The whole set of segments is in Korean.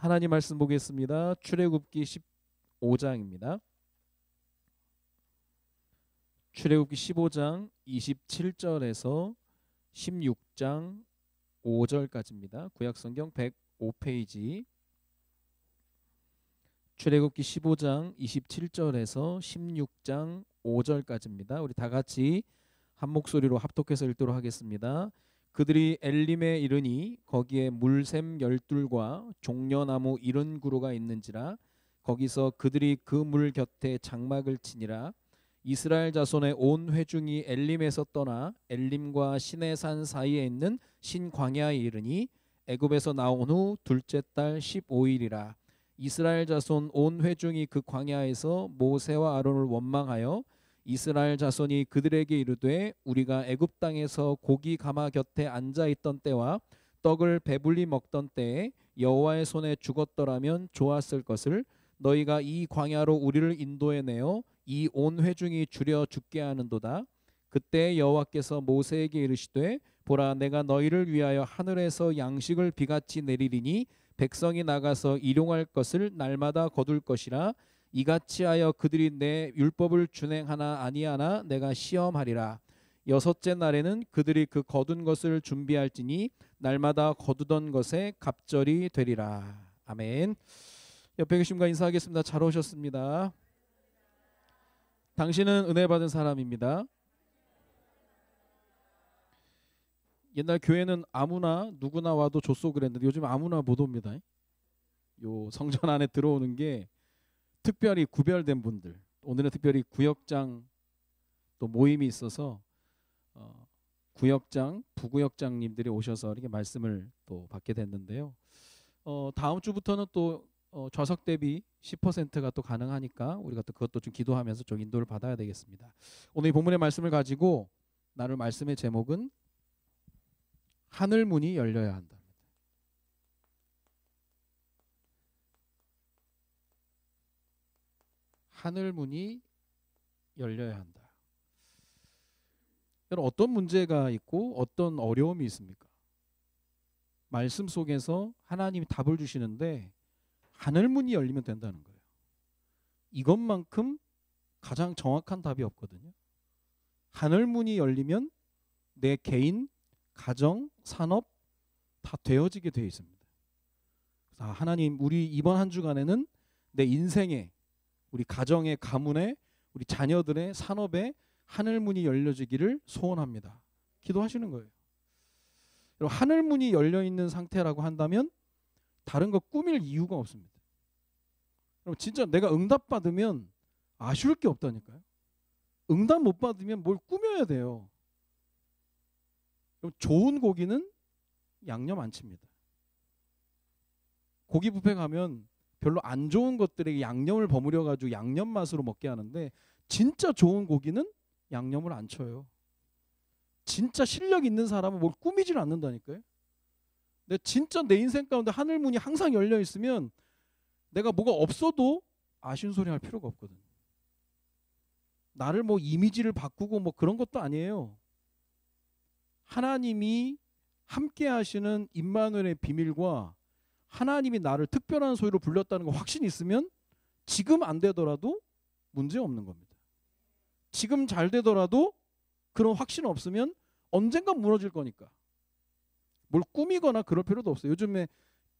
하나님 말씀 보겠습니다. 출애굽기 15장입니다. 출애굽기 15장 27절에서 16장 5절까지입니다. 구약성경 105페이지. 출애굽기 15장 27절에서 16장 5절까지입니다. 우리 다 같이 한 목소리로 합독해서 읽도록 하겠습니다. 그들이 엘림에 이르니 거기에 물샘 12과 종려나무 70그루가 있는지라 거기서 그들이 그 물 곁에 장막을 치니라. 이스라엘 자손의 온 회중이 엘림에서 떠나 엘림과 시내산 사이에 있는 신광야에 이르니 애굽에서 나온 후 둘째 달 15일이라. 이스라엘 자손 온 회중이 그 광야에서 모세와 아론을 원망하여 이스라엘 자손이 그들에게 이르되 우리가 애굽 땅에서 고기 가마 곁에 앉아 있던 때와 떡을 배불리 먹던 때에 여호와의 손에 죽었더라면 좋았을 것을 너희가 이 광야로 우리를 인도해 내어 이 온 회중이 주려 죽게 하는도다. 그때 여호와께서 모세에게 이르시되 보라 내가 너희를 위하여 하늘에서 양식을 비같이 내리리니 백성이 나가서 일용할 것을 날마다 거둘 것이라. 이같이 하여 그들이 내 율법을 준행하나 아니하나 내가 시험하리라. 여섯째 날에는 그들이 그 거둔 것을 준비할지니 날마다 거두던 것에 갑절이 되리라. 아멘. 옆에 계신 분과 인사하겠습니다. 잘 오셨습니다. 당신은 은혜 받은 사람입니다. 옛날 교회는 아무나 누구나 와도 줬소 그랬는데 요즘 아무나 못 옵니다. 요 성전 안에 들어오는 게 특별히 구별된 분들, 오늘은 특별히 구역장 또 모임이 있어서 구역장, 부구역장님들이 오셔서 이렇게 말씀을 또 받게 됐는데요. 다음 주부터는 또 좌석 대비 10%가 또 가능하니까 우리가 또 그것도 좀 기도하면서 좀 인도를 받아야 되겠습니다. 오늘 이 본문의 말씀을 가지고 나눌 말씀의 제목은 하늘 문이 열려야 한다. 하늘 문이 열려야 한다. 여러분 어떤 문제가 있고 어떤 어려움이 있습니까? 말씀 속에서 하나님이 답을 주시는데 하늘 문이 열리면 된다는 거예요. 이것만큼 가장 정확한 답이 없거든요. 하늘 문이 열리면 내 개인, 가정, 산업 다 되어지게 되어 있습니다. 그래서 하나님 우리 이번 한 주간에는 내 인생에 우리 가정의 가문에 우리 자녀들의 산업에 하늘문이 열려지기를 소원합니다. 기도하시는 거예요. 하늘문이 열려있는 상태라고 한다면 다른 거 꾸밀 이유가 없습니다. 그럼 진짜 내가 응답 받으면 아쉬울 게 없다니까요. 응답 못 받으면 뭘 꾸며야 돼요. 그럼 좋은 고기는 양념 안 칩니다. 고기 뷔페 가면 별로 안 좋은 것들에 양념을 버무려 가지고 양념 맛으로 먹게 하는데 진짜 좋은 고기는 양념을 안 쳐요. 진짜 실력 있는 사람은 뭘 꾸미질 않는다니까요. 근데 진짜 내 인생 가운데 하늘문이 항상 열려 있으면 내가 뭐가 없어도 아쉬운 소리 할 필요가 없거든. 나를 뭐 이미지를 바꾸고 뭐 그런 것도 아니에요. 하나님이 함께 하시는 임마누엘의 비밀과 하나님이 나를 특별한 소유로 불렀다는 거 확신이 있으면 지금 안 되더라도 문제 없는 겁니다. 지금 잘 되더라도 그런 확신 없으면 언젠가 무너질 거니까. 뭘 꾸미거나 그럴 필요도 없어요. 요즘에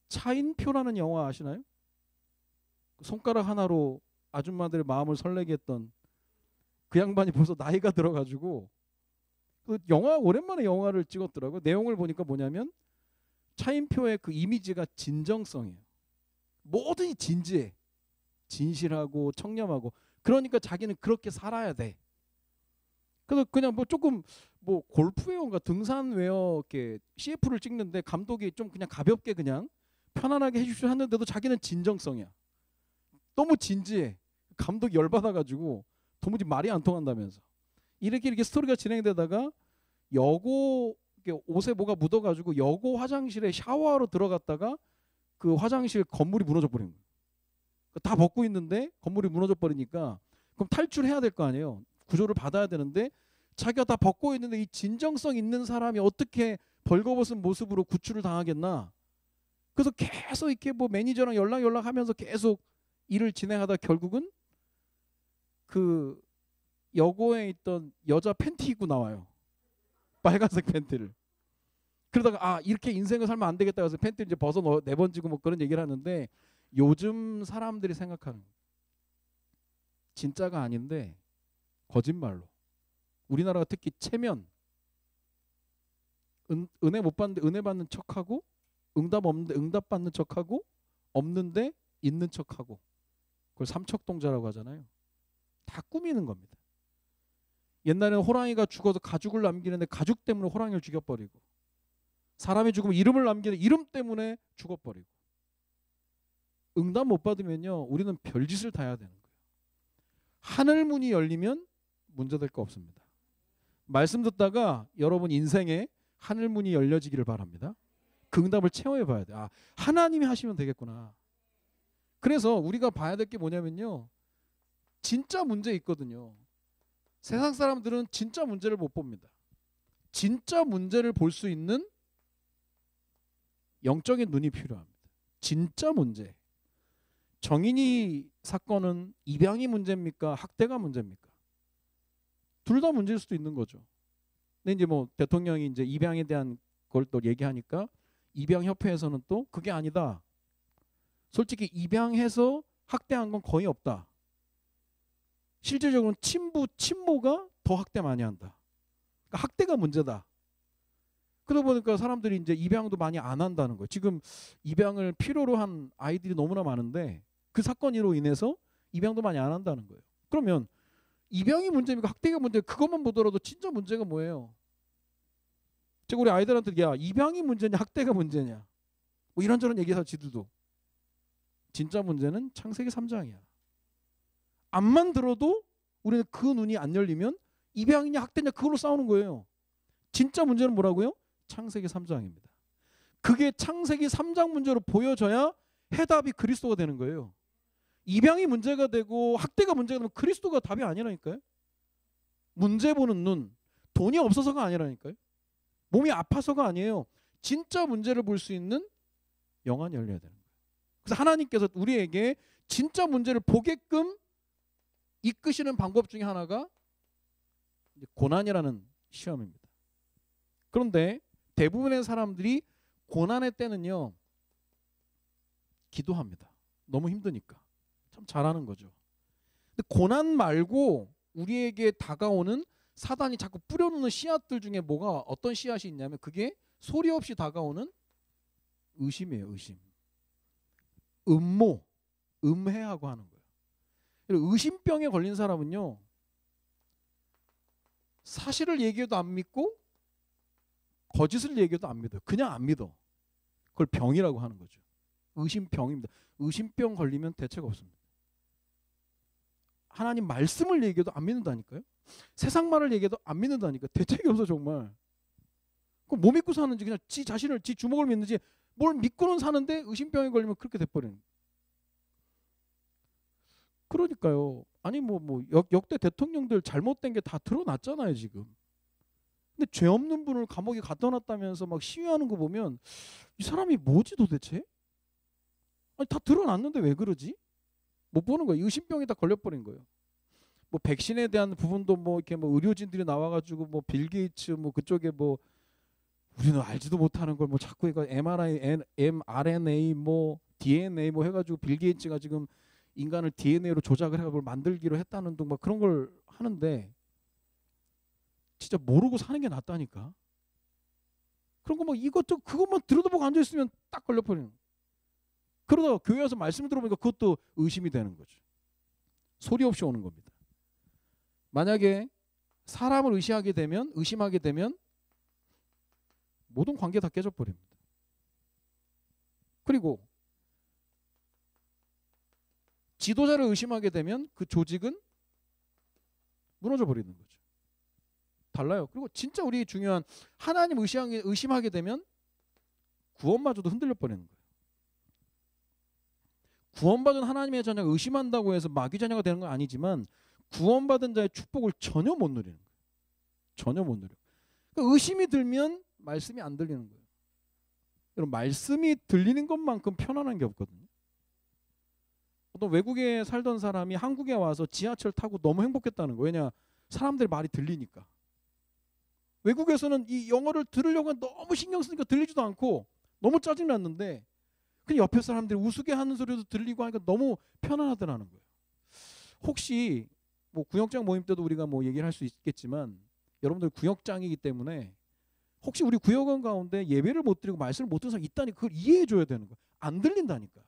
차인표라는 영화 아시나요? 손가락 하나로 아줌마들의 마음을 설레게 했던 그 양반이 벌써 나이가 들어가지고 그 영화 오랜만에 영화를 찍었더라고요. 내용을 보니까 뭐냐면 차인표의 그 이미지가 진정성이에요. 뭐든지 진지해. 진실하고 청렴하고. 그러니까 자기는 그렇게 살아야 돼. 그래서 그냥 뭐 조금 뭐 골프웨어인가 등산웨어 이렇게 CF를 찍는데 감독이 좀 그냥 가볍게 그냥 편안하게 해주십시오 하는데도 자기는 진정성이야. 너무 진지해. 감독이 열받아가지고 도무지 말이 안 통한다면서. 이렇게 스토리가 진행되다가 여고 옷에 뭐가 묻어가지고 여고 화장실에 샤워하러 들어갔다가 그 화장실 건물이 무너져 버린 거예요. 다 벗고 있는데 건물이 무너져 버리니까 그럼 탈출해야 될 거 아니에요. 구조를 받아야 되는데 자기가 다 벗고 있는데 이 진정성 있는 사람이 어떻게 벌거벗은 모습으로 구출을 당하겠나. 그래서 계속 이렇게 뭐 매니저랑 연락하면서 계속 일을 진행하다 결국은 그 여고에 있던 여자 팬티 입고 나와요. 빨간색 팬티를. 그러다가 아 이렇게 인생을 살면 안 되겠다 해서 팬티를 이제 벗어 내번지고 뭐 그런 얘기를 하는데 요즘 사람들이 생각하는 진짜가 아닌데 거짓말로 우리나라가 특히 체면 은혜 못 받는데 은혜 받는 척하고 응답 없는데 응답 받는 척하고 없는데 있는 척하고 그걸 삼척동자라고 하잖아요. 다 꾸미는 겁니다. 옛날에는 호랑이가 죽어서 가죽을 남기는데 가죽 때문에 호랑이를 죽여버리고 사람이 죽으면 이름을 남기는데 이름 때문에 죽어버리고 응답 못 받으면요 우리는 별짓을 다 해야 되는 거예요. 하늘 문이 열리면 문제될 거 없습니다. 말씀 듣다가 여러분 인생에 하늘 문이 열려지기를 바랍니다. 그 응답을 체험해 봐야 돼. 아 하나님이 하시면 되겠구나. 그래서 우리가 봐야 될 게 뭐냐면요 진짜 문제 있거든요. 세상 사람들은 진짜 문제를 못 봅니다. 진짜 문제를 볼 수 있는 영적인 눈이 필요합니다. 진짜 문제. 정인이 사건은 입양이 문제입니까? 학대가 문제입니까? 둘 다 문제일 수도 있는 거죠. 근데 이제 뭐 대통령이 이제 입양에 대한 걸 또 얘기하니까 입양협회에서는 또 그게 아니다. 솔직히 입양해서 학대한 건 거의 없다. 실질적으로는 친부, 친모가 더 학대 많이 한다. 그러니까 학대가 문제다. 그러다 보니까 사람들이 이제 입양도 많이 안 한다는 거예요. 지금 입양을 필요로 한 아이들이 너무나 많은데 그 사건으로 인해서 입양도 많이 안 한다는 거예요. 그러면 입양이 문제입니까? 학대가 문제입니까? 그것만 보더라도 진짜 문제가 뭐예요? 제가 우리 아이들한테 야 입양이 문제냐 학대가 문제냐 뭐 이런저런 얘기해서 지들도 진짜 문제는 창세기 3장이야. 앞만 들어도 우리는 그 눈이 안 열리면 입양이냐 학대냐 그걸로 싸우는 거예요. 진짜 문제는 뭐라고요? 창세기 3장입니다. 그게 창세기 3장 문제로 보여져야 해답이 그리스도가 되는 거예요. 입양이 문제가 되고 학대가 문제가 되면 그리스도가 답이 아니라니까요. 문제 보는 눈, 돈이 없어서가 아니라니까요. 몸이 아파서가 아니에요. 진짜 문제를 볼 수 있는 영안이 열려야 되는 거예요. 그래서 하나님께서 우리에게 진짜 문제를 보게끔 이끄시는 방법 중에 하나가 고난이라는 시험입니다. 그런데 대부분의 사람들이 고난의 때는요 기도합니다. 너무 힘드니까. 참 잘하는 거죠. 근데 고난 말고 우리에게 다가오는 사단이 자꾸 뿌려놓는 씨앗들 중에 뭐가 어떤 씨앗이 있냐면 그게 소리 없이 다가오는 의심이에요. 의심. 음모, 음해하고 하는 거예요. 의심병에 걸린 사람은요 사실을 얘기해도 안 믿고 거짓을 얘기해도 안 믿어요. 그냥 안 믿어. 그걸 병이라고 하는 거죠. 의심병입니다. 의심병 걸리면 대책 없습니다. 하나님 말씀을 얘기해도 안 믿는다니까요. 세상 말을 얘기해도 안 믿는다니까. 대책이 없어 정말. 그럼 뭐 믿고 사는지 그냥 지 자신을 지 주먹을 믿는지 뭘 믿고는 사는데 의심병에 걸리면 그렇게 돼버리는. 그러니까요. 아니 뭐 역대 대통령들 잘못된 게 다 드러났잖아요 지금. 근데 죄 없는 분을 감옥에 갖다 놨다면서 막 시위하는 거 보면 이 사람이 뭐지 도대체? 아니 다 드러났는데 왜 그러지? 못 보는 거예요. 의심병이 다 걸려버린 거예요. 뭐 백신에 대한 부분도 뭐 이렇게 뭐 의료진들이 나와가지고 뭐 빌 게이츠 뭐 그쪽에 뭐 우리는 알지도 못하는 걸 뭐 자꾸 이거 mRNA 뭐 DNA 뭐 해가지고 빌 게이츠가 지금 인간을 DNA로 조작을 해가지고 만들기로 했다는 등 막 그런 걸 하는데 진짜 모르고 사는 게 낫다니까. 그런 거 막 이것저것 그것만 들어도 보고 앉아 있으면 딱 걸려버리는. 그러다가 교회 와서 말씀 들어보니까 그것도 의심이 되는 거죠. 소리 없이 오는 겁니다. 만약에 사람을 의심하게 되면 모든 관계 다 깨져버립니다. 그리고 지도자를 의심하게 되면 그 조직은 무너져 버리는 거죠. 달라요. 그리고 진짜 우리 중요한 하나님 의심하게 되면 구원마저도 흔들려 버리는 거예요. 구원받은 하나님의 자녀가 의심한다고 해서 마귀 자녀가 되는 건 아니지만 구원받은 자의 축복을 전혀 못 누리는 거예요. 전혀 못 누려. 그러니까 의심이 들면 말씀이 안 들리는 거예요. 여러분 말씀이 들리는 것만큼 편안한 게 없거든요. 어떤 외국에 살던 사람이 한국에 와서 지하철 타고 너무 행복했다는 거예요. 왜냐? 사람들 말이 들리니까. 외국에서는 이 영어를 들으려고 하면 너무 신경 쓰니까 들리지도 않고 너무 짜증났는데 그 옆에 사람들이 우스개 하는 소리도 들리고 하니까 너무 편안하더라는 거예요. 혹시 뭐 구역장 모임 때도 우리가 뭐 얘기를 할 수 있겠지만 여러분들 구역장이기 때문에 혹시 우리 구역원 가운데 예배를 못 드리고 말씀을 못 듣는 사람이 있다니 그걸 이해해 줘야 되는 거예요. 안 들린다니까.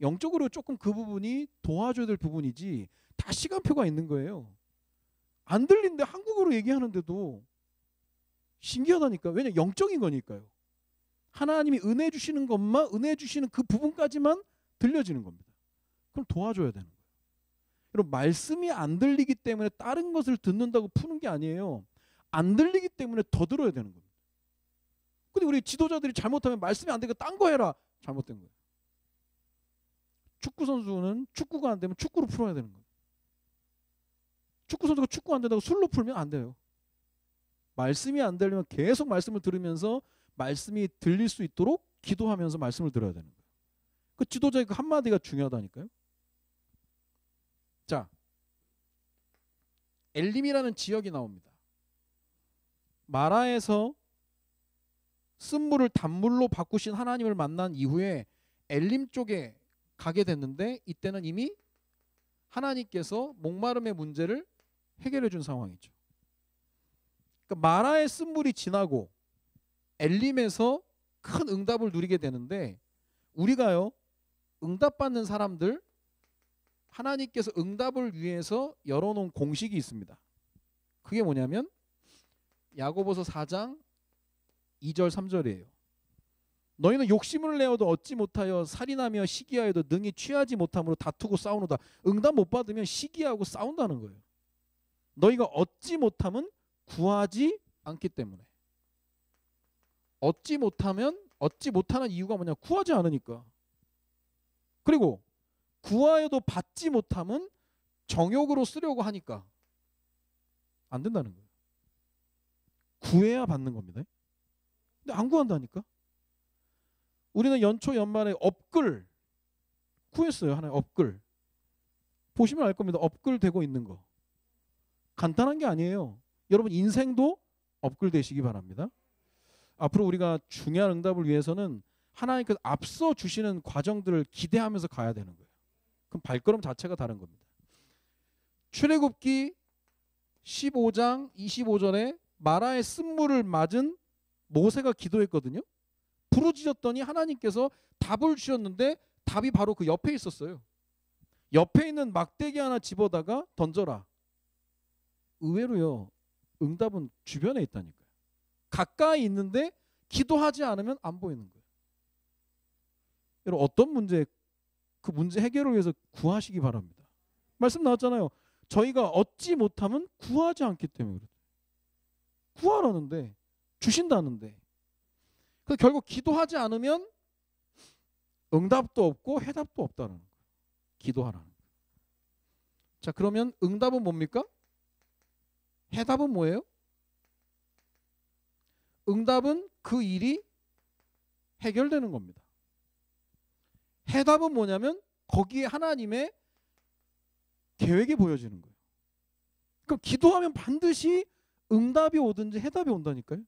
영적으로 조금 그 부분이 도와줘야 될 부분이지 다 시간표가 있는 거예요. 안 들리는데 한국어로 얘기하는데도 신기하다니까. 왜냐? 영적인 거니까요. 하나님이 은혜 주시는 것만, 은혜 주시는 그 부분까지만 들려지는 겁니다. 그럼 도와줘야 되는 거예요. 여러분 말씀이 안 들리기 때문에 다른 것을 듣는다고 푸는 게 아니에요. 안 들리기 때문에 더 들어야 되는 겁니다. 근데 우리 지도자들이 잘못하면 말씀이 안 되니까 딴 거 해라. 잘못된 거예요. 축구 선수는 축구가 안 되면 축구로 풀어야 되는 거예요. 축구 선수가 축구 안 된다고 술로 풀면 안 돼요. 말씀이 안 들리면 계속 말씀을 들으면서 말씀이 들릴 수 있도록 기도하면서 말씀을 들어야 되는 거예요. 그 지도자의 그 한마디가 중요하다니까요. 자, 엘림이라는 지역이 나옵니다. 마라에서 쓴물을 단물로 바꾸신 하나님을 만난 이후에 엘림 쪽에 가게 됐는데 이때는 이미 하나님께서 목마름의 문제를 해결해 준 상황이죠. 그러니까 마라의 쓴물이 지나고 엘림에서 큰 응답을 누리게 되는데 우리가요 응답받는 사람들 하나님께서 응답을 위해서 열어놓은 공식이 있습니다. 그게 뭐냐면 야고보서 4장 2절 3절이에요. 너희는 욕심을 내어도 얻지 못하여 살인하며 시기하여도 능히 취하지 못함으로 다투고 싸우노다. 응답 못 받으면 시기하고 싸운다는 거예요. 너희가 얻지 못함은 구하지 않기 때문에. 얻지 못하는 이유가 뭐냐? 구하지 않으니까. 그리고 구하여도 받지 못함은 정욕으로 쓰려고 하니까 안 된다는 거예요. 구해야 받는 겁니다. 근데 안 구한다니까. 우리는 연초 연말에 업글 구했어요. 하나의 업글. 보시면 알 겁니다. 업글 되고 있는 거. 간단한 게 아니에요. 여러분 인생도 업글 되시기 바랍니다. 앞으로 우리가 중요한 응답을 위해서는 하나님께서 앞서 주시는 과정들을 기대하면서 가야 되는 거예요. 그럼 발걸음 자체가 다른 겁니다. 출애굽기 15장 25절에 마라의 쓴물을 맞은 모세가 기도했거든요. 부르짖었더니 하나님께서 답을 주셨는데 답이 바로 그 옆에 있었어요. 옆에 있는 막대기 하나 집어다가 던져라. 의외로요. 응답은 주변에 있다니까요. 가까이 있는데 기도하지 않으면 안 보이는 거예요. 여러분 어떤 문제 그 문제 해결을 위해서 구하시기 바랍니다. 말씀 나왔잖아요. 저희가 얻지 못하면 구하지 않기 때문에 그래요. 구하라는데 주신다는데 그래서 결국 기도하지 않으면 응답도 없고 해답도 없다는 거예요. 기도하라는 거예요. 자 그러면 응답은 뭡니까? 해답은 뭐예요? 응답은 그 일이 해결되는 겁니다. 해답은 뭐냐면 거기에 하나님의 계획이 보여지는 거예요. 그럼 기도하면 반드시 응답이 오든지 해답이 온다니까요.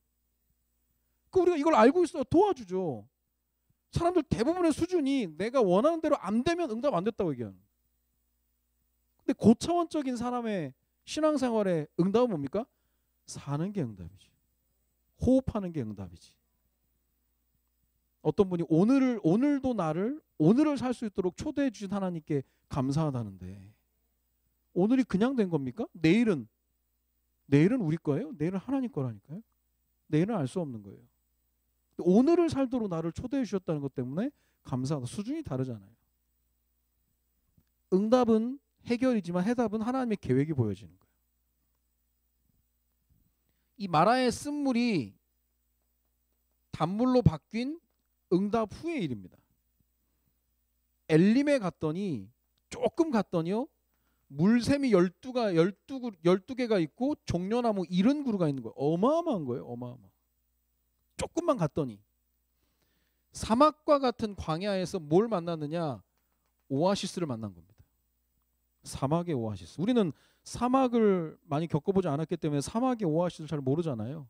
그 우리가 이걸 알고 있어야 도와주죠. 사람들 대부분의 수준이 내가 원하는 대로 안 되면 응답 안 됐다고 얘기하는 거예요. 근데 고차원적인 사람의 신앙생활의 응답은 뭡니까? 사는 게 응답이지. 호흡하는 게 응답이지. 어떤 분이 오늘도 나를 오늘을 살 수 있도록 초대해 주신 하나님께 감사하다는데 오늘이 그냥 된 겁니까? 내일은 우리 거예요? 내일은 하나님 거라니까요. 내일은 알 수 없는 거예요. 오늘을 살도록 나를 초대해 주셨다는 것 때문에 감사하다. 수준이 다르잖아요. 응답은 해결이지만 해답은 하나님의 계획이 보여지는 거예요. 이 마라의 쓴물이 단물로 바뀐 응답 후의 일입니다. 엘림에 갔더니 조금 갔더니요. 물샘이 12개가 있고 종려나무 70그루가 있는 거예요. 어마어마한 거예요. 어마어마. 조금만 갔더니 사막과 같은 광야에서 뭘 만났느냐? 오아시스를 만난 겁니다. 사막의 오아시스. 우리는 사막을 많이 겪어보지 않았기 때문에 사막의 오아시스를 잘 모르잖아요.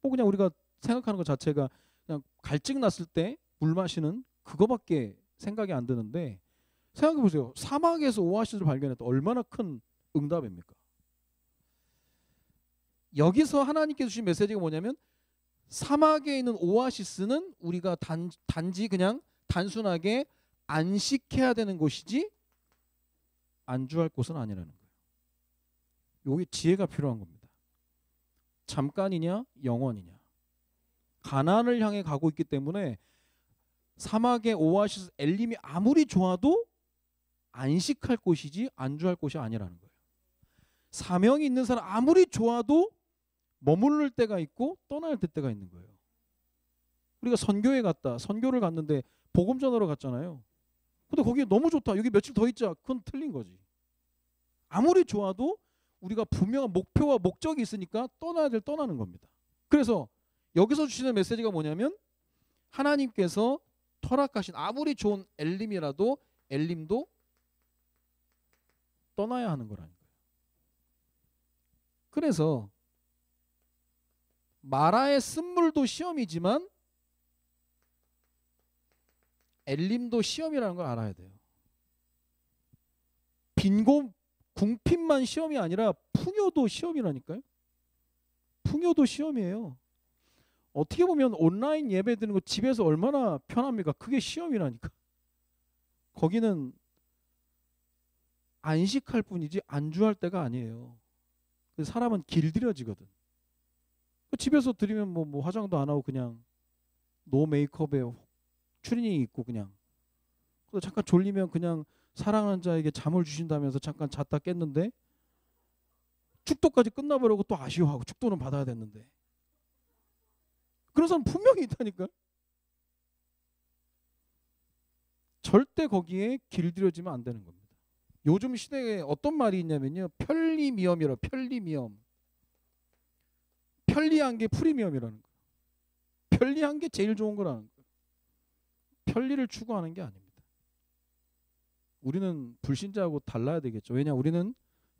뭐 그냥 우리가 생각하는 것 자체가 그냥 갈증 났을 때 물 마시는 그거밖에 생각이 안 드는데, 생각해 보세요. 사막에서 오아시스를 발견했다. 얼마나 큰 응답입니까? 여기서 하나님께서 주신 메시지가 뭐냐면, 사막에 있는 오아시스는 우리가 단지 그냥 단순하게 안식해야 되는 곳이지 안주할 곳은 아니라는 거예요. 여기 지혜가 필요한 겁니다. 잠깐이냐 영원이냐. 가나안을 향해 가고 있기 때문에 사막의 오아시스 엘림이 아무리 좋아도 안식할 곳이지 안주할 곳이 아니라는 거예요. 사명이 있는 사람 아무리 좋아도 머무를 때가 있고 떠날 때가 있는 거예요. 우리가 선교에 갔다. 선교를 갔는데 복음 전하러 갔잖아요. 근데 거기 너무 좋다. 여기 며칠 더 있자. 그건 틀린 거지. 아무리 좋아도 우리가 분명한 목표와 목적이 있으니까 떠나야 될 떠나는 겁니다. 그래서 여기서 주시는 메시지가 뭐냐면, 하나님께서 허락하신 아무리 좋은 엘림이라도 엘림도 떠나야 하는 거라는 거예요. 그래서 마라의 쓴물도 시험이지만 엘림도 시험이라는 걸 알아야 돼요. 빈곤 궁핍만 시험이 아니라 풍요도 시험이라니까요. 풍요도 시험이에요. 어떻게 보면 온라인 예배 드리는 거 집에서 얼마나 편합니까? 그게 시험이라니까. 거기는 안식할 뿐이지 안주할 때가 아니에요. 사람은 길들여지거든. 집에서 드리면 뭐 화장도 안 하고 그냥 노 메이크업에 추리닝 입고 그냥, 잠깐 졸리면 그냥 사랑하는 자에게 잠을 주신다면서 잠깐 잤다 깼는데 축도까지 끝나버리고 또 아쉬워하고 축도는 받아야 됐는데, 그런 사람 분명히 있다니까. 절대 거기에 길들여지면 안 되는 겁니다. 요즘 시대에 어떤 말이 있냐면요, 편리미엄이라. 편리미엄. 편리한 게 프리미엄이라는 거예요. 편리한 게 제일 좋은 거라는 거예요. 편리를 추구하는 게 아닙니다. 우리는 불신자하고 달라야 되겠죠. 왜냐, 우리는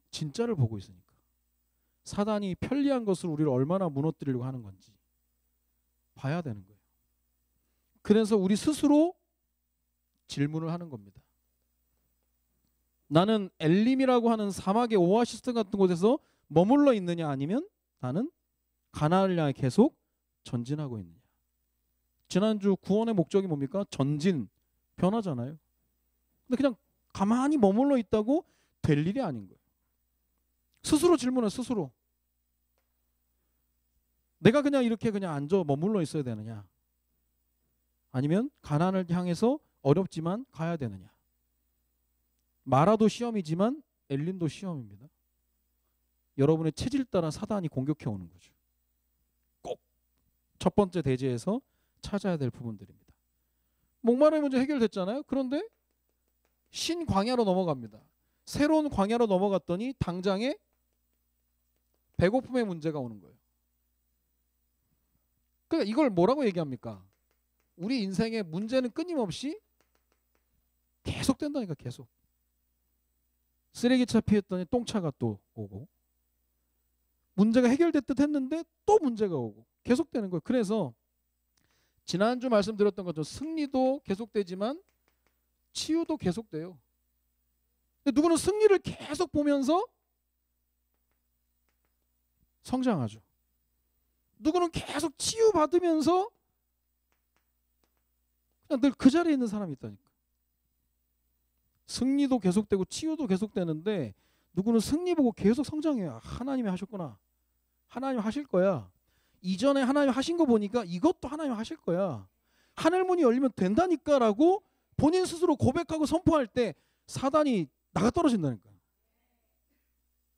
진짜를 보고 있으니까. 사단이 편리한 것을 우리를 얼마나 무너뜨리려고 하는 건지 봐야 되는 거예요. 그래서 우리 스스로 질문을 하는 겁니다. 나는 엘림이라고 하는 사막의 오아시스 같은 곳에서 머물러 있느냐, 아니면 나는 가나안을 향해 계속 전진하고 있느냐. 지난주 구원의 목적이 뭡니까? 전진, 변하잖아요. 근데 그냥 가만히 머물러 있다고 될 일이 아닌 거예요. 스스로 질문해. 스스로. 내가 그냥 이렇게 그냥 앉아 머물러 있어야 되느냐, 아니면 가나안을 향해서 어렵지만 가야 되느냐. 마라도 시험이지만 엘림도 시험입니다. 여러분의 체질 따라 사단이 공격해 오는 거죠. 꼭 첫 번째 대지에서 찾아야 될 부분들입니다. 목마름의 문제 해결됐잖아요. 그런데 신광야로 넘어갑니다. 새로운 광야로 넘어갔더니 당장에 배고픔의 문제가 오는 거예요. 그러니까 이걸 뭐라고 얘기합니까? 우리 인생의 문제는 끊임없이 계속된다니까. 계속. 쓰레기차 피했더니 똥차가 또 오고, 문제가 해결될 듯 했는데 또 문제가 오고, 계속되는 거예요. 그래서 지난주 말씀드렸던 것처럼 승리도 계속되지만 치유도 계속돼요. 근데 누구는 승리를 계속 보면서 성장하죠. 누구는 계속 치유받으면서 그냥 늘 그 자리에 있는 사람이 있다니까. 승리도 계속되고 치유도 계속되는데 누구는 승리 보고 계속 성장해요. 하나님이 하셨구나. 하나님 하실 거야. 이전에 하나님 하신 거 보니까 이것도 하나님 하실 거야. 하늘 문이 열리면 된다니까 라고 본인 스스로 고백하고 선포할 때 사단이 나가 떨어진다니까.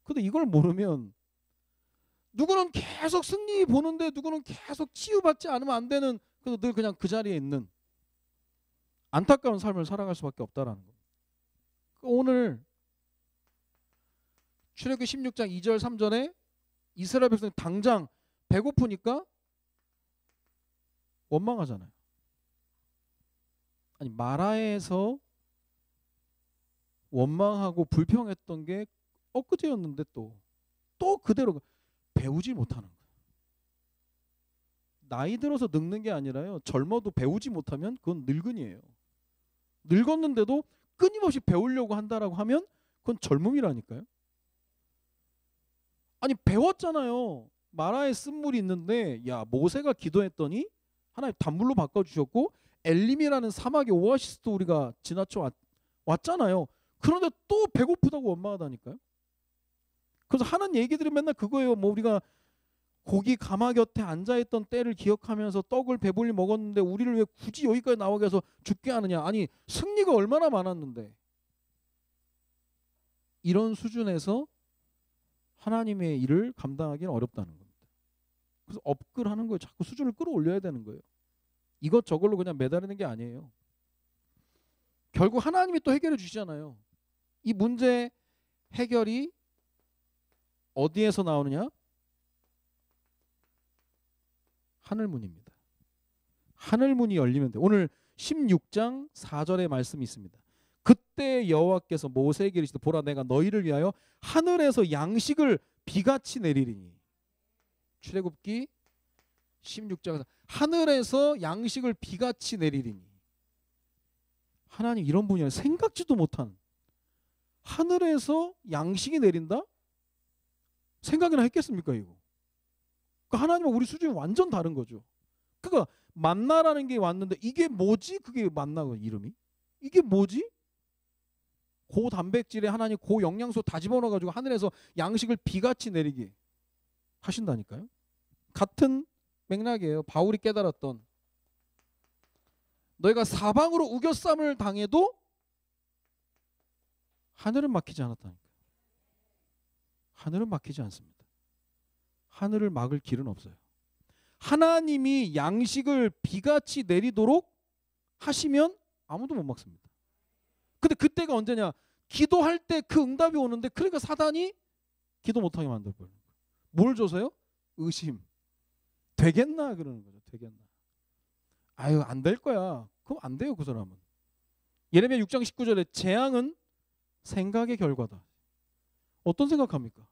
근데 이걸 모르면 누구는 계속 승리 보는데 누구는 계속 치유받지 않으면 안 되는, 그래서 늘 그냥 그 자리에 있는 안타까운 삶을 살아갈 수밖에 없다라는 겁니다. 오늘 출애굽기 16장 2절 3절에 이스라엘 백성이 당장 배고프니까 원망하잖아요. 아니 마라에서 원망하고 불평했던 게 엊그제였는데 또 그대로 배우지 못하는 거예요. 나이 들어서 늙는 게 아니라요. 젊어도 배우지 못하면 그건 늙은이에요. 늙었는데도 끊임없이 배우려고 한다라고 하면 그건 젊음이라니까요. 아니 배웠잖아요. 마라에 쓴물이 있는데 야 모세가 기도했더니 하나님 단물로 바꿔주셨고 엘림이라는 사막의 오아시스도 우리가 지나쳐 왔잖아요. 그런데 또 배고프다고 원망하다니까요. 그래서 하는 얘기들이 맨날 그거예요. 뭐 우리가 고기 가마 곁에 앉아있던 때를 기억하면서 떡을 배불리 먹었는데 우리를 왜 굳이 여기까지 나오게 해서 죽게 하느냐. 아니 승리가 얼마나 많았는데. 이런 수준에서 하나님의 일을 감당하기는 어렵다는 겁니다. 그래서 업글하는 거예요. 자꾸 수준을 끌어올려야 되는 거예요. 이것저걸로 그냥 매달리는 게 아니에요. 결국 하나님이 또 해결해 주시잖아요. 이 문제 해결이 어디에서 나오느냐? 하늘문입니다. 하늘문이 열리면 돼. 오늘 16장 4절의 말씀이 있습니다. 그때 여호와께서 모세에게 이르시되 보라 내가 너희를 위하여 하늘에서 양식을 비같이 내리리니. 출애굽기 16장에서 하늘에서 양식을 비같이 내리리니. 하나님 이런 분이야. 생각지도 못한 하늘에서 양식이 내린다? 생각이나 했겠습니까 이거? 그러니까 하나님과 우리 수준이 완전 다른 거죠. 그러니까 만나라는 게 왔는데 이게 뭐지? 그게 만나가 이름이? 이게 뭐지? 고단백질에 하나님 고영양소 다 집어넣어가지고 하늘에서 양식을 비같이 내리게 하신다니까요. 같은 맥락이에요. 바울이 깨달았던 너희가 사방으로 우겨쌈을 당해도 하늘은 막히지 않았다니까요. 하늘은 막히지 않습니다. 하늘을 막을 길은 없어요. 하나님이 양식을 비같이 내리도록 하시면 아무도 못 막습니다. 근데 그때가 언제냐? 기도할 때 그 응답이 오는데 그러니까 사단이 기도 못하게 만들어버려요. 뭘 줘서요? 의심. 되겠나 그러는 거죠. 되겠나. 아유 안 될 거야. 그럼 안 돼요 그 사람은. 예레미야 6장 19절에 재앙은 생각의 결과다. 어떤 생각합니까?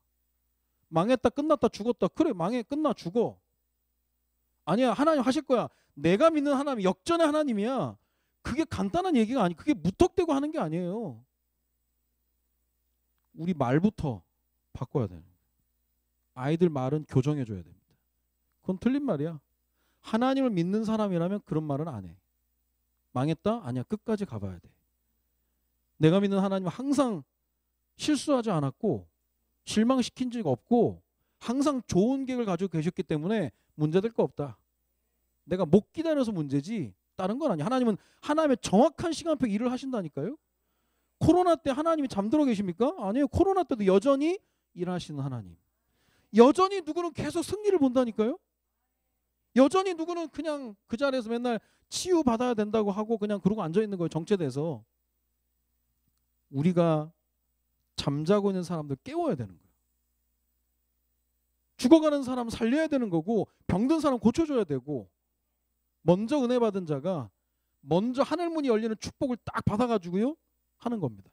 망했다 끝났다 죽었다. 그래 망해 끝나 죽어. 아니야 하나님 하실 거야. 내가 믿는 하나님 역전의 하나님이야. 그게 간단한 얘기가 아니. 그게 무턱대고 하는 게 아니에요. 우리 말부터 바꿔야 돼요. 아이들 말은 교정해 줘야 됩니다. 그건 틀린 말이야. 하나님을 믿는 사람이라면 그런 말은 안 해. 망했다? 아니야 끝까지 가봐야 돼. 내가 믿는 하나님은 항상 실수하지 않았고 실망시킨 적 없고 항상 좋은 계획을 가지고 계셨기 때문에 문제될 거 없다. 내가 못 기다려서 문제지 다른 건 아니야. 하나님은 하나님의 정확한 시간표 일을 하신다니까요. 코로나 때 하나님이 잠들어 계십니까? 아니에요. 코로나 때도 여전히 일하시는 하나님. 여전히 누구는 계속 승리를 본다니까요. 여전히 누구는 그냥 그 자리에서 맨날 치유받아야 된다고 하고 그냥 그러고 앉아있는 거예요. 정체돼서. 우리가 잠자고 있는 사람들 깨워야 되는 거예요. 죽어가는 사람 살려야 되는 거고 병든 사람 고쳐줘야 되고 먼저 은혜 받은 자가 먼저 하늘문이 열리는 축복을 딱 받아가지고요 하는 겁니다.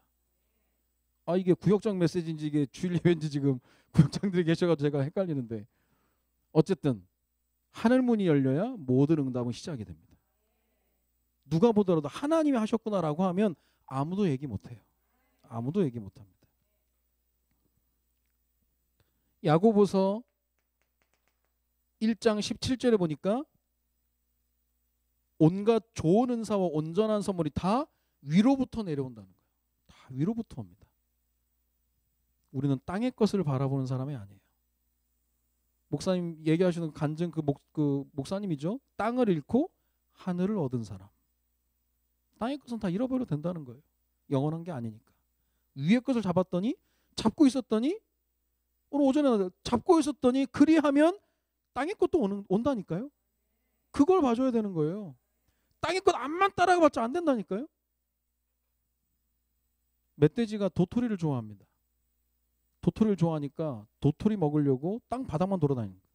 아 이게 구역장 메시지인지 이게 주일 예배인지 지금 구역장들이 계셔가지고 제가 헷갈리는데 어쨌든 하늘문이 열려야 모든 응답은 시작이 됩니다. 누가 보더라도 하나님이 하셨구나라고 하면 아무도 얘기 못해요. 아무도 얘기 못합니다. 야고보서 1장 17절에 보니까 온갖 좋은 은사와 온전한 선물이 다 위로부터 내려온다는 거예요. 다 위로부터 옵니다. 우리는 땅의 것을 바라보는 사람이 아니에요. 목사님 얘기하시는 간증 그 목사님이죠. 땅을 잃고 하늘을 얻은 사람. 땅의 것은 다 잃어버려도 된다는 거예요. 영원한 게 아니니까. 위의 것을 잡고 있었더니 오늘 오전에 잡고 있었더니 그리하면 땅의 것도 온다니까요. 그걸 봐줘야 되는 거예요. 땅의 것 앞만 따라가봤자 안 된다니까요. 멧돼지가 도토리를 좋아합니다. 도토리를 좋아하니까 도토리 먹으려고 땅 바닥만 돌아다니는 거예요.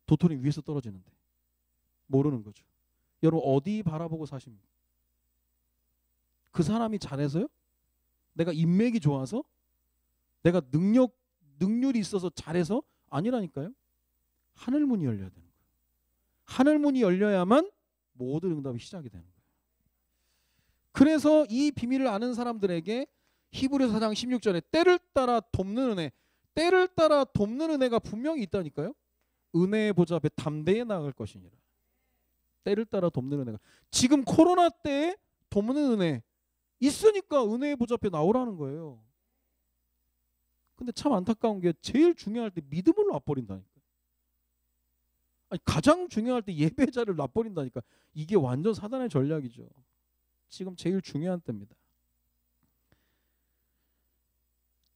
도토리 위에서 떨어지는데 모르는 거죠. 여러분 어디 바라보고 사십니까? 그 사람이 잘해서요? 내가 인맥이 좋아서? 내가 능률이 있어서 잘해서? 아니라니까요. 하늘 문이 열려야 되는 거예요. 하늘 문이 열려야만 모든 응답이 시작이 되는 거예요. 그래서 이 비밀을 아는 사람들에게 히브리서 4장 16절에 때를 따라 돕는 은혜, 때를 따라 돕는 은혜가 분명히 있다니까요. 은혜의 보좌 앞에 담대히 나아갈 것이니라. 때를 따라 돕는 은혜가. 지금 코로나 때에 돕는 은혜 있으니까 은혜의 보좌 앞에 나오라는 거예요. 근데 참 안타까운 게 제일 중요할 때 믿음을 놔버린다니까. 아니, 가장 중요할 때 예배자를 놔버린다니까. 이게 완전 사단의 전략이죠. 지금 제일 중요한 때입니다.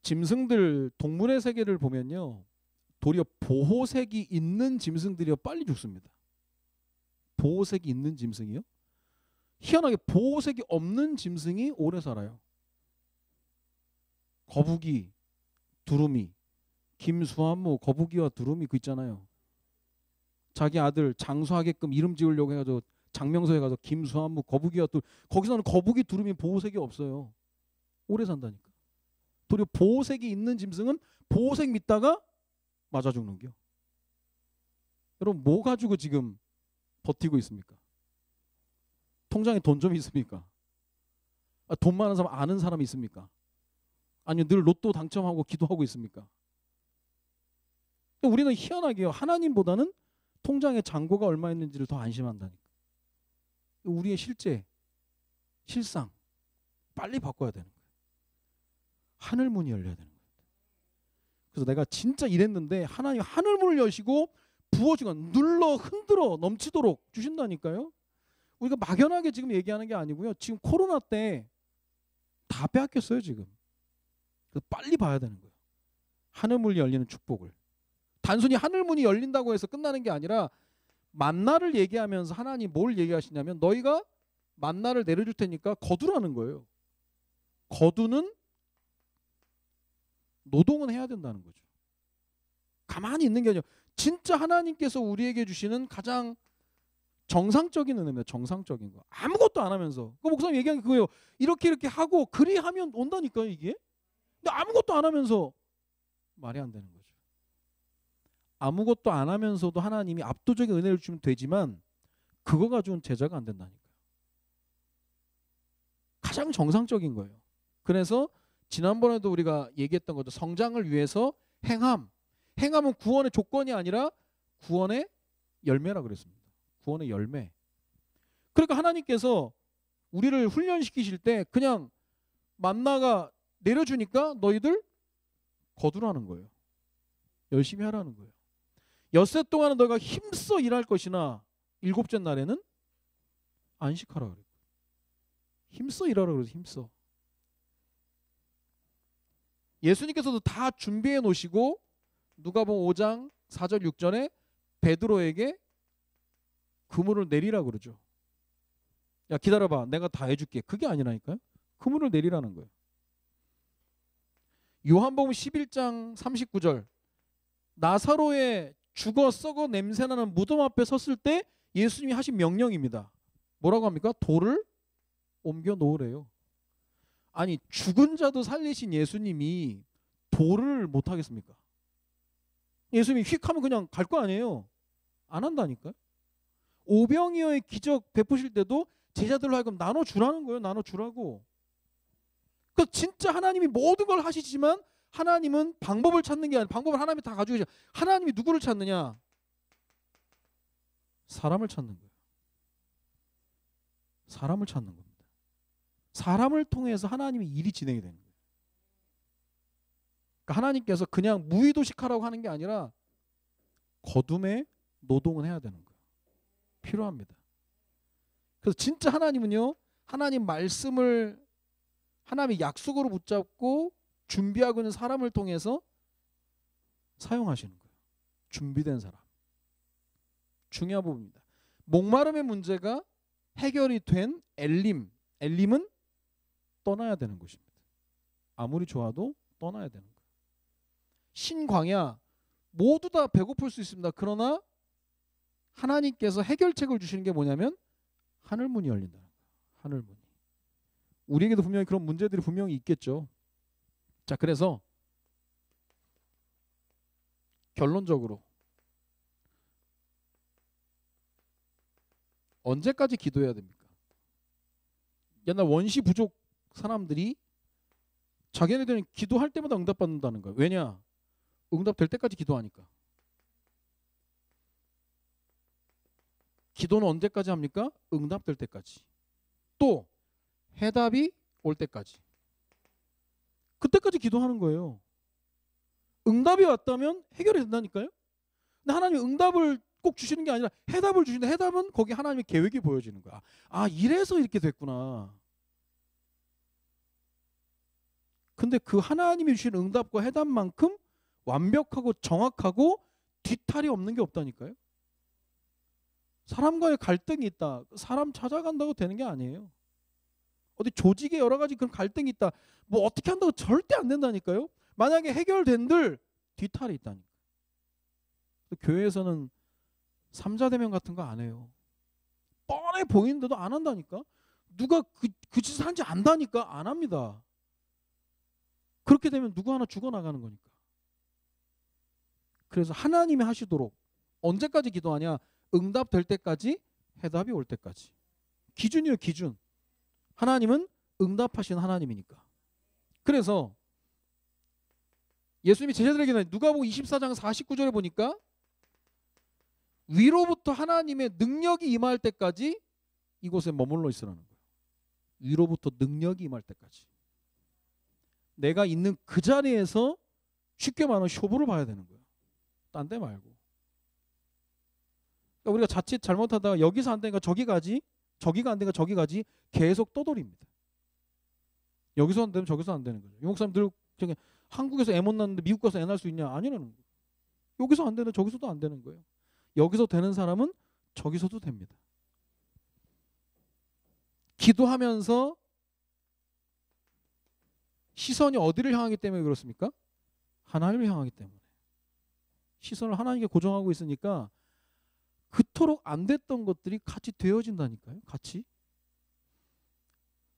짐승들, 동물의 세계를 보면요, 도리어 보호색이 있는 짐승들이 빨리 죽습니다. 보호색이 있는 짐승이요? 희한하게 보호색이 없는 짐승이 오래 살아요. 거북이, 두루미, 김수한무, 거북이와 두루미 그 있잖아요. 자기 아들 장수하게끔 이름 지으려고 해가지고 장명소에 가서 김수한무, 거북이와 두루미, 거기서는 거북이, 두루미 보호색이 없어요. 오래 산다니까. 도리어 보호색이 있는 짐승은 보호색 믿다가 맞아 죽는겨. 여러분 뭐 가지고 지금 버티고 있습니까? 통장에 돈 좀 있습니까? 돈 많은 사람 아는 사람이 있습니까? 아니면 늘 로또 당첨하고 기도하고 있습니까? 우리는 희한하게요, 하나님보다는 통장에 잔고가 얼마 있는지를 더 안심한다니까. 우리의 실상 빨리 바꿔야 되는 거예요. 하늘 문이 열려야 되는 거예요. 그래서 내가 진짜 이랬는데 하나님 하늘 문을 여시고 부어주고 눌러 흔들어 넘치도록 주신다니까요. 우리가 막연하게 지금 얘기하는 게 아니고요. 지금 코로나 때 다 빼앗겼어요 지금. 그래서 빨리 봐야 되는 거예요. 하늘 문이 열리는 축복을. 단순히 하늘 문이 열린다고 해서 끝나는 게 아니라 만나를 얘기하면서 하나님 뭘 얘기하시냐면 너희가 만나를 내려줄 테니까 거두라는 거예요. 거두는 노동은 해야 된다는 거죠. 가만히 있는 게 아니라 진짜 하나님께서 우리에게 주시는 가장 정상적인 은혜입니다. 정상적인 거. 아무것도 안 하면서. 그 목사님 얘기한 게 그거예요. 이렇게 하고 그리하면 온다니까요 이게. 근데 아무것도 안 하면서 말이 안 되는 거죠. 아무것도 안 하면서도 하나님이 압도적인 은혜를 주면 되지만 그거 가지고는 제자가 안 된다니까요. 가장 정상적인 거예요. 그래서 지난번에도 우리가 얘기했던 거죠. 성장을 위해서 행함은 구원의 조건이 아니라 구원의 열매라 그랬습니다. 구원의 열매. 그러니까 하나님께서 우리를 훈련시키실 때 그냥 만나가 내려주니까 너희들 거두라는 거예요. 열심히 하라는 거예요. 엿새 동안은 너희가 힘써 일할 것이나 일곱째 날에는 안식하라 그래요. 힘써 일하라 그래서 힘써. 예수님께서도 다 준비해 놓으시고 누가복음 5장 4절 6절에 베드로에게 그물을 내리라 그러죠. 야 기다려봐 내가 다 해줄게. 그게 아니라니까요. 그물을 내리라는 거예요. 요한복음 11장 39절 나사로의 죽어 썩어 냄새나는 무덤 앞에 섰을 때 예수님이 하신 명령입니다. 뭐라고 합니까? 돌을 옮겨 놓으래요. 아니 죽은 자도 살리신 예수님이 돌을 못 하겠습니까? 예수님이 휙 하면 그냥 갈 거 아니에요. 안 한다니까요. 오병이어의 기적 베푸실 때도 제자들로 하여금 나눠주라는 거예요. 나눠주라고. 그 진짜 하나님이 모든 걸 하시지만 하나님은 방법을 찾는 게 아니라 방법을 하나님이 다 가지고 계셔. 하나님이 누구를 찾느냐? 사람을 찾는 거예요. 사람을 찾는 겁니다. 사람을 통해서 하나님의 일이 진행이 되는 거예요. 그러니까 하나님께서 그냥 무의도식하라고 하는 게 아니라 거둠에 노동은 해야 되는 거예요. 필요합니다. 그래서 진짜 하나님은요. 하나님 말씀을 하나님의 약속으로 붙잡고 준비하고 있는 사람을 통해서 사용하시는 거예요. 준비된 사람. 중요한 부분입니다. 목마름의 문제가 해결이 된 엘림은 떠나야 되는 것입니다. 아무리 좋아도 떠나야 되는 거예요. 신광야 모두 다 배고플 수 있습니다. 그러나 하나님께서 해결책을 주시는 게 뭐냐면 하늘문이 열린다는 거예요. 하늘문이. 우리에게도 분명히 그런 문제들이 분명히 있겠죠. 자, 그래서 결론적으로 언제까지 기도해야 됩니까? 옛날 원시 부족 사람들이 자기네들은 기도할 때마다 응답받는다는 거예요. 왜냐? 응답될 때까지 기도하니까. 기도는 언제까지 합니까? 응답될 때까지. 또 해답이 올 때까지. 그때까지 기도하는 거예요. 응답이 왔다면 해결이 된다니까요. 근데 하나님이 응답을 꼭 주시는 게 아니라 해답을 주시는데, 해답은 거기 하나님의 계획이 보여지는 거야. 아, 이래서 이렇게 됐구나. 근데 그 하나님이 주신 응답과 해답만큼 완벽하고 정확하고 뒤탈이 없는 게 없다니까요. 사람과의 갈등이 있다. 사람 찾아간다고 되는 게 아니에요. 어디 조직에 여러 가지 그런 갈등이 있다. 뭐 어떻게 한다고 절대 안 된다니까요. 만약에 해결된들 뒤탈이 있다니까. 교회에서는 삼자대면 같은 거 안 해요. 뻔해 보이는데도 안 한다니까. 누가 그 짓을 한지 안다니까 안 합니다. 그렇게 되면 누구 하나 죽어나가는 거니까. 그래서 하나님이 하시도록 언제까지 기도하냐? 응답될 때까지, 해답이 올 때까지. 기준이에요, 기준. 하나님은 응답하시는 하나님이니까. 그래서 예수님이 제자들에게는 누가복음 24장 49절에 보니까 위로부터 하나님의 능력이 임할 때까지 이곳에 머물러 있으라는 거예요. 위로부터 능력이 임할 때까지. 내가 있는 그 자리에서 쉽게 말하면 쇼부를 봐야 되는 거예요. 딴 데 말고. 그러니까 우리가 자칫 잘못하다가 여기서 안 되니까 저기 가지, 저기가 안 되니까 저기 가지, 계속 떠돌입니다. 여기서 안 되면 저기서 안 되는 거죠. 영국 사람들 저기 한국에서 애 못 낳는데 미국 가서 애 낳을 수 있냐? 아니라는 거예요. 여기서 안 되는 저기서도 안 되는 거예요. 여기서 되는 사람은 저기서도 됩니다. 기도하면서 시선이 어디를 향하기 때문에 그렇습니까? 하나님을 향하기 때문에. 시선을 하나님께 고정하고 있으니까 그토록 안 됐던 것들이 같이 되어진다니까요. 같이.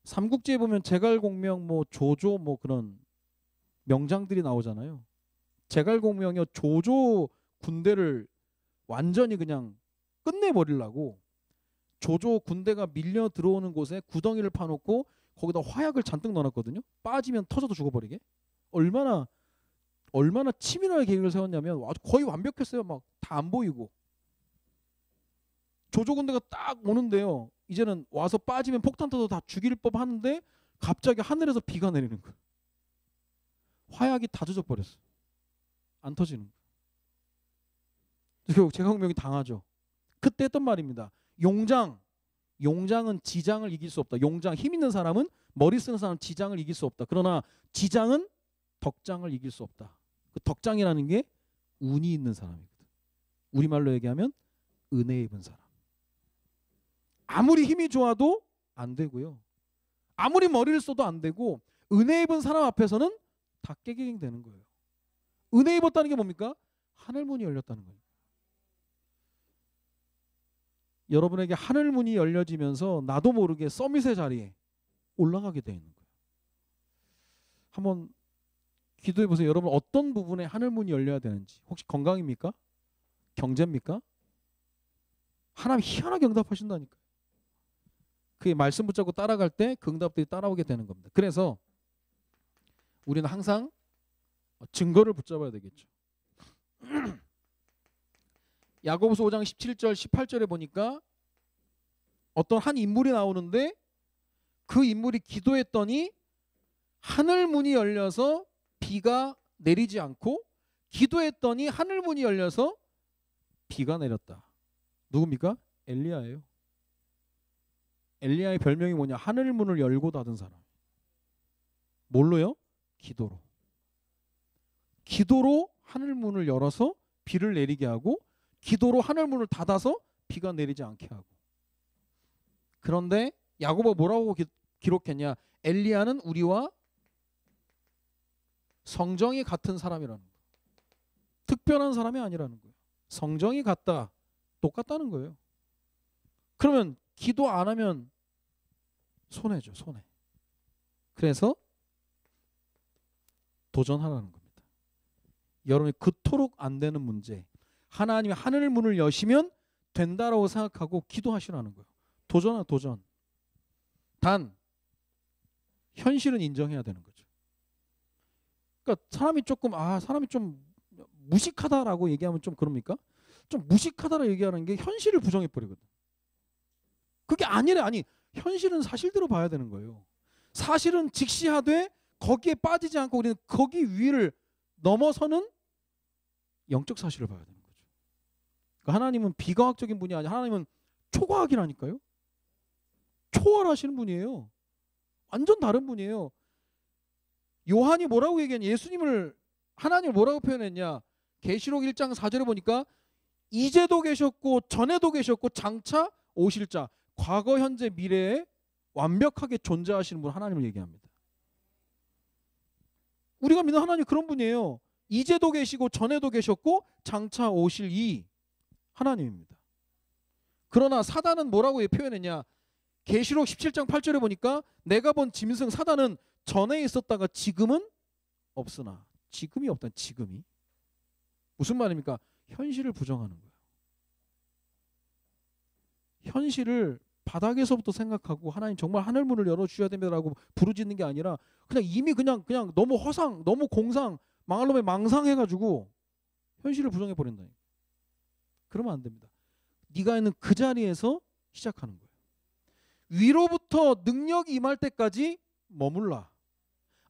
삼국지에 보면 제갈공명, 뭐 조조, 뭐 그런 명장들이 나오잖아요. 제갈공명이 조조 군대를 완전히 그냥 끝내버리려고 조조 군대가 밀려 들어오는 곳에 구덩이를 파놓고 거기다 화약을 잔뜩 넣어놨거든요. 빠지면 터져도 죽어버리게. 얼마나 치밀하게 계획을 세웠냐면 아주 거의 완벽했어요. 막 다 안 보이고. 조조 군대가 딱 오는데요. 이제는 와서 빠지면 폭탄 터져 다 죽일 법 하는데 갑자기 하늘에서 비가 내리는 거예요. 화약이 다 젖어버렸어. 안 터지는 거예요. 제갈공명이 당하죠. 그때 했던 말입니다. 용장은 지장을 이길 수 없다. 용장, 힘 있는 사람은, 머리 쓰는 사람은 지장을 이길 수 없다. 그러나 지장은 덕장을 이길 수 없다. 그 덕장이라는 게 운이 있는 사람이거든. 우리말로 얘기하면 은혜 입은 사람. 아무리 힘이 좋아도 안 되고요. 아무리 머리를 써도 안 되고, 은혜 입은 사람 앞에서는 다 깨갱 되는 거예요. 은혜 입었다는 게 뭡니까? 하늘문이 열렸다는 거예요. 여러분에게 하늘문이 열려지면서 나도 모르게 서밋의 자리에 올라가게 되어 있는 거예요. 한번 기도해 보세요. 여러분 어떤 부분에 하늘문이 열려야 되는지. 혹시 건강입니까? 경제입니까? 하나님 희한하게 응답하신다니까요. 그의 말씀 붙잡고 따라갈 때 그 응답들이 따라오게 되는 겁니다. 그래서 우리는 항상 증거를 붙잡아야 되겠죠. 야고보서 5장 17절 18절에 보니까 어떤 한 인물이 나오는데 그 인물이 기도했더니 하늘 문이 열려서 비가 내리지 않고, 기도했더니 하늘 문이 열려서 비가 내렸다. 누굽니까? 엘리야예요. 엘리야의 별명이 뭐냐? 하늘 문을 열고 닫은 사람. 뭘로요? 기도로. 기도로 하늘 문을 열어서 비를 내리게 하고, 기도로 하늘 문을 닫아서 비가 내리지 않게 하고. 그런데 야고보가 뭐라고 기록했냐? 엘리야는 우리와 성정이 같은 사람이라는 거예요. 특별한 사람이 아니라는 거예요. 성정이 같다. 똑같다는 거예요. 그러면 기도 안 하면 손해죠, 손해. 그래서 도전하라는 겁니다. 여러분이 그토록 안 되는 문제, 하나님이 하늘 문을 여시면 된다라고 생각하고 기도하시라는 거예요. 도전하 도전. 단 현실은 인정해야 되는 거죠. 그러니까 사람이 좀 무식하다라고 얘기하면 좀 그럽니까? 좀 무식하다라고 얘기하는 게 현실을 부정해 버리거든. 그게 아니 현실은 사실대로 봐야 되는 거예요. 사실은 직시하되 거기에 빠지지 않고 우리는 거기 위를 넘어서는 영적 사실을 봐야 되는 거죠. 그러니까 하나님은 비과학적인 분이 아니라 하나님은 초과학이라니까요. 초월하시는 분이에요. 완전 다른 분이에요. 요한이 뭐라고 얘기했냐? 하나님을 뭐라고 표현했냐? 계시록 1장 4절에 보니까 이제도 계셨고 전에도 계셨고 장차 오실 자, 과거 현재 미래에 완벽하게 존재하시는 분 하나님을 얘기합니다. 우리가 믿는 하나님 그런 분이에요. 이제도 계시고 전에도 계셨고 장차 오실 이 하나님입니다. 그러나 사단은 뭐라고 표현했냐? 계시록 17장 8절에 보니까 내가 본 짐승 사단은 전에 있었다가 지금은 없으나, 지금이 없다. 지금이 무슨 말입니까? 현실을 부정하는 거예요. 현실을 바닥에서부터 생각하고 하나님 정말 하늘문을 열어주셔야 됩니다라고 부르짖는 게 아니라 그냥 이미 그냥 너무 허상, 너무 공상, 망할 놈에 망상해가지고 현실을 부정해 버린다. 그러면 안 됩니다. 네가 있는 그 자리에서 시작하는 거예요. 위로부터 능력이 임할 때까지 머물라.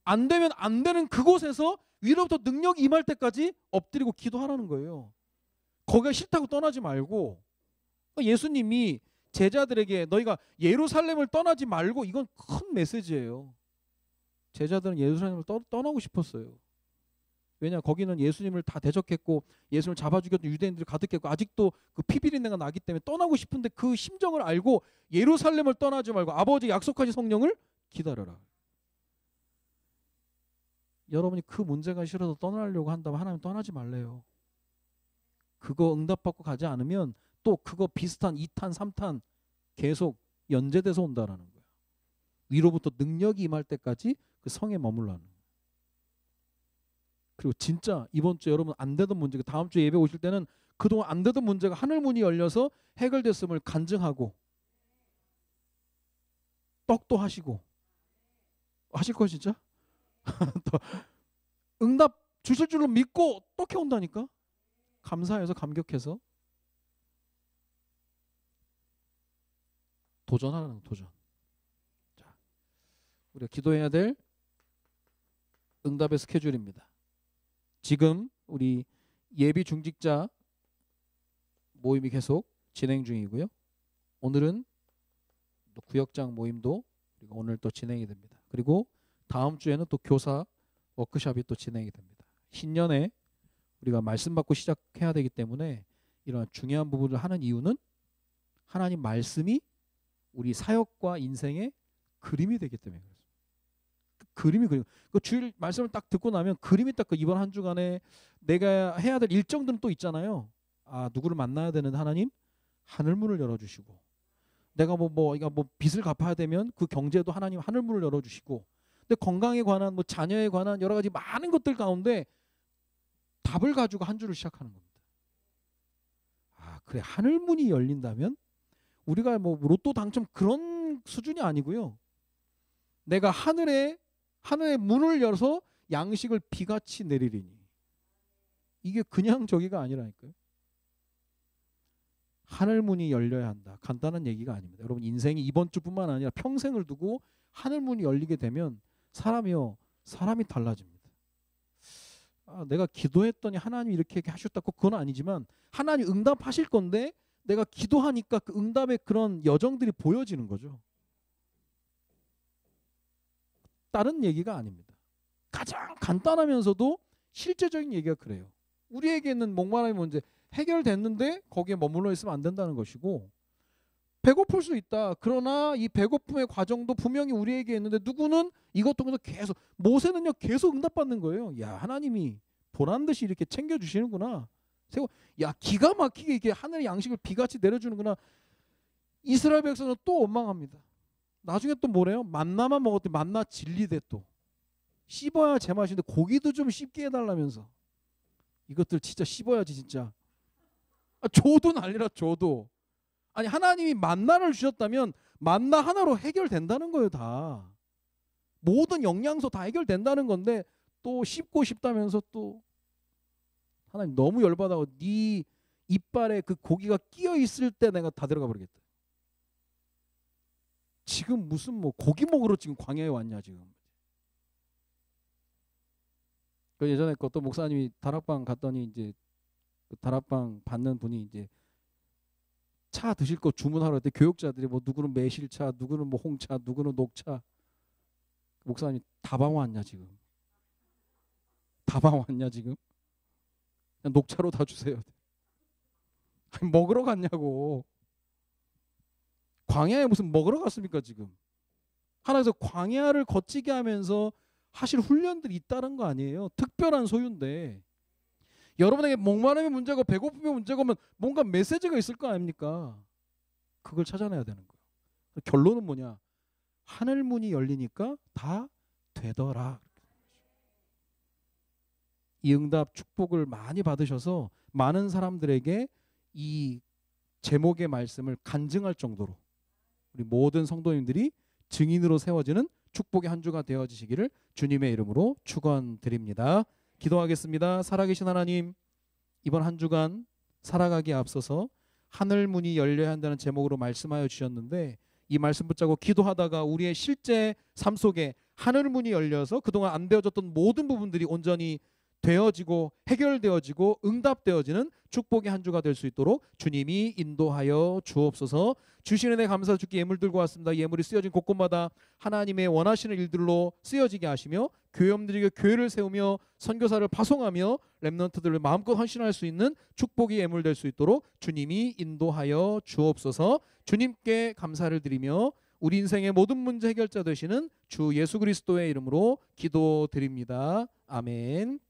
안 되면 안 되는 그곳에서 위로부터 능력이 임할 때까지 엎드리고 기도하라는 거예요. 거기가 싫다고 떠나지 말고. 예수님이 제자들에게 너희가 예루살렘을 떠나지 말고, 이건 큰 메시지예요. 제자들은 예루살렘을 떠나고 싶었어요. 왜냐, 거기는 예수님을 다 대적했고 예수님을 잡아 죽였던 유대인들이 가득했고 아직도 그 피비린내가 나기 때문에 떠나고 싶은데 그 심정을 알고 예루살렘을 떠나지 말고 아버지 약속하신 성령을 기다려라. 여러분이 그 문제가 싫어서 떠나려고 한다면 하나님 떠나지 말래요. 그거 응답받고 가지 않으면 또 그거 비슷한 2탄 3탄 계속 연재돼서 온다라는 거예요. 위로부터 능력이 임할 때까지 그 성에 머물라는 거예요. 그리고 진짜 이번 주에 여러분 안 되던 문제, 다음 주에 예배 오실 때는 그동안 안 되던 문제가 하늘문이 열려서 해결됐음을 간증하고 떡도 하시고 하실 거예요 진짜? 또 응답 주실 줄로 믿고 떡 해온다니까? 감사해서 감격해서 도전하라는 도전. 자, 우리가 기도해야 될 응답의 스케줄입니다. 지금 우리 예비 중직자 모임이 계속 진행 중이고요. 오늘은 또 구역장 모임도 오늘 또 진행이 됩니다. 그리고 다음 주에는 또 교사 워크숍이 또 진행이 됩니다. 신년에 우리가 말씀 받고 시작해야 되기 때문에 이런 중요한 부분을 하는 이유는 하나님 말씀이 우리 사역과 인생의 그림이 되기 때문에 그렇습니다. 그림이 그 주일 말씀을 딱 듣고 나면 그림이 딱 이번 한 주간에 내가 해야 될 일정들은 또 있잖아요. 아, 누구를 만나야 되는 하나님 하늘문을 열어주시고, 내가 뭐 빚을 갚아야 되면 그 경제도 하나님 하늘문을 열어주시고, 근데 건강에 관한 뭐 자녀에 관한 여러 가지 많은 것들 가운데 답을 가지고 한 주를 시작하는 겁니다. 아, 그래, 하늘문이 열린다면 우리가 뭐 로또 당첨 그런 수준이 아니고요. 내가 하늘의 문을 열어서 양식을 비같이 내리리니, 이게 그냥 저기가 아니라니까요. 하늘문이 열려야 한다. 간단한 얘기가 아닙니다. 여러분, 인생이 이번 주뿐만 아니라 평생을 두고 하늘문이 열리게 되면 사람이 달라집니다. 아, 내가 기도했더니 하나님이 이렇게 하셨다고 그건 아니지만 하나님 응답하실 건데 내가 기도하니까 그 응답의 그런 여정들이 보여지는 거죠. 다른 얘기가 아닙니다. 가장 간단하면서도 실제적인 얘기가 그래요. 우리에게 있는 목마름의 문제 해결됐는데 거기에 머물러 있으면 안 된다는 것이고, 배고플 수 있다. 그러나 이 배고픔의 과정도 분명히 우리에게 있는데 누구는 이것도 계속, 모세는요 계속 응답받는 거예요. 야, 하나님이 보란 듯이 이렇게 챙겨주시는구나. 야, 기가 막히게 이렇게 하늘의 양식을 비같이 내려주는구나. 이스라엘 백성은 또 원망합니다. 나중에 또 뭐래요? 만나만 먹었더니 만나 진리대 또. 씹어야 제맛인데 고기도 좀 씹게 해달라면서. 이것들 진짜 씹어야지 진짜. 줘도 난리라 줘도. 아니 하나님이 만나를 주셨다면 만나 하나로 해결된다는 거예요 다. 모든 영양소 다 해결된다는 건데 또 씹고 싶다면서 또. 하나님 너무 열받아고 네 이빨에 그 고기가 끼어 있을 때 내가 다 들어가 버리겠다. 지금 무슨 뭐 고기 먹으러 지금 광야에 왔냐 지금. 그 예전에 그 어떤 목사님이 다락방 갔더니 이제 그 다락방 받는 분이 이제 차 드실 거 주문하러 할 때 교육자들이 뭐 누구는 매실차, 누구는 뭐 홍차, 누구는 녹차. 목사님 다방 왔냐 지금. 다방 왔냐 지금. 그냥 녹차로 다 주세요. 아니, 먹으러 갔냐고. 광야에 무슨 먹으러 갔습니까 지금. 하나님께서 광야를 거치게 하면서 하실 훈련들이 있다는 거 아니에요. 특별한 소유인데 여러분에게 목마름이 문제고 배고픔이 문제고 면 뭔가 메시지가 있을 거 아닙니까. 그걸 찾아내야 되는 거예요. 결론은 뭐냐. 하늘 문이 열리니까 다 되더라. 이 응답 축복을 많이 받으셔서 많은 사람들에게 이 제목의 말씀을 간증할 정도로 우리 모든 성도님들이 증인으로 세워지는 축복의 한 주가 되어지시기를 주님의 이름으로 축원드립니다. 기도하겠습니다. 살아계신 하나님, 이번 한 주간 살아가기에 앞서서 하늘 문이 열려야 한다는 제목으로 말씀하여 주셨는데 이 말씀 붙잡고 기도하다가 우리의 실제 삶 속에 하늘 문이 열려서 그동안 안 되어졌던 모든 부분들이 온전히 되어지고 해결되어지고 응답되어지는 축복의 한 주가 될 수 있도록 주님이 인도하여 주옵소서. 주신 은혜 감사 주께 예물 들고 왔습니다. 예물이 쓰여진 곳곳마다 하나님의 원하시는 일들로 쓰여지게 하시며 교회원들에게 교회를 세우며 선교사를 파송하며 렘넌트들을 마음껏 헌신할 수 있는 축복이 예물될 수 있도록 주님이 인도하여 주옵소서. 주님께 감사를 드리며 우리 인생의 모든 문제 해결자 되시는 주 예수 그리스도의 이름으로 기도드립니다. 아멘.